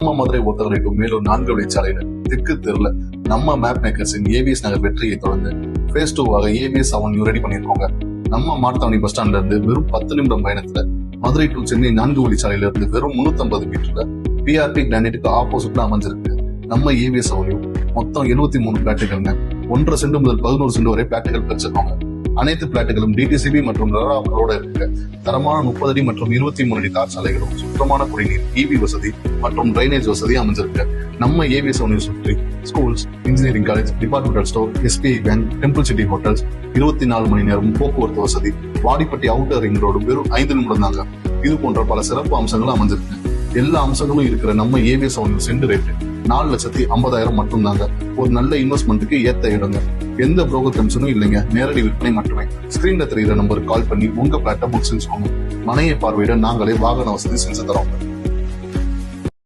நம்ம மதுரை ஒத்தகரை டு மேலூர் 4 வழிச்சாலையில தெற்கு தெருல நம்ம மேப் மேக்கர்ஸின் ஏவிஎஸ் நகர் வெற்றியை தொடர்ந்து ஃபேஸ் 2 ஏவிஎஸ் அவென்யூ ரெடி பண்ணிருக்கோங்க. நம்ம மார்த்தாவணி பஸ் ஸ்டாண்ட்ல இருந்து வெறும் 10 நிமிடம் பயணத்துல மதுரை டு சென்னை 4 வழிச்சாலையில இருந்து வெறும் 350 மீட்டர்ல பிஆர்பி கிரானைட்டுக்கு ஆப்போசிட்ல அமைஞ்சிருக்கு நம்ம ஏவிஎஸ் அவென்யூ. மொத்தம் 73 பிளாட்டுகள்ங்க. 1.5 சென்ட் முதல் 11 சென்ட் வரை பிளாட்டுகள் பிரிச்சிருக்காங்க. அனைத்து பிளாட்டுகளும் டிடிசிபி மற்றும் ரெராவோட இருக்கு. தரமான 30 அடி மற்றும் 23 அடி தார் சாலைகளும் சுத்தமான குடிநீர், இபி வசதி மற்றும் டிரைனேஜ் வசதி அமைஞ்சிருக்கு. நம்ம ஏவிஎஸ் அவென்யூ சுற்றி schools, engineering college, departmental store, SBI bank, temple city hotels, 24 மணி நேரம் போக்குவரத்து வசதி, வாடிப்பட்டி அவுட்டர் ரிங் ரோடு வெறும் 5 நிமிடம் தாங்க. இது போன்ற பல சிறப்பு அம்சங்களும் அமைஞ்சிருக்கு. எல்லா அம்சங்களும் இருக்கிற நம்ம ஏவிஎஸ் அவென்யூ சென்ட் ரேட்டு 4,50,000 மட்டும் தாங்க. ஒரு நல்ல இன்வெஸ்ட்மெண்ட்டுக்கு ஏத்த இடங்க. எந்த புரோக்கர் கமிஷனும் இல்லைங்க, நேரடி விற்பனை மட்டுமே. ஸ்கிரீன்ல தெரியுற நம்பருக்கு கால் பண்ணி உங்க பிளாட்டை புக் செஞ்சுக்கோங்க. மனையை பார்வையிட நாங்களே வாகன வசதி செஞ்சு தரோம்.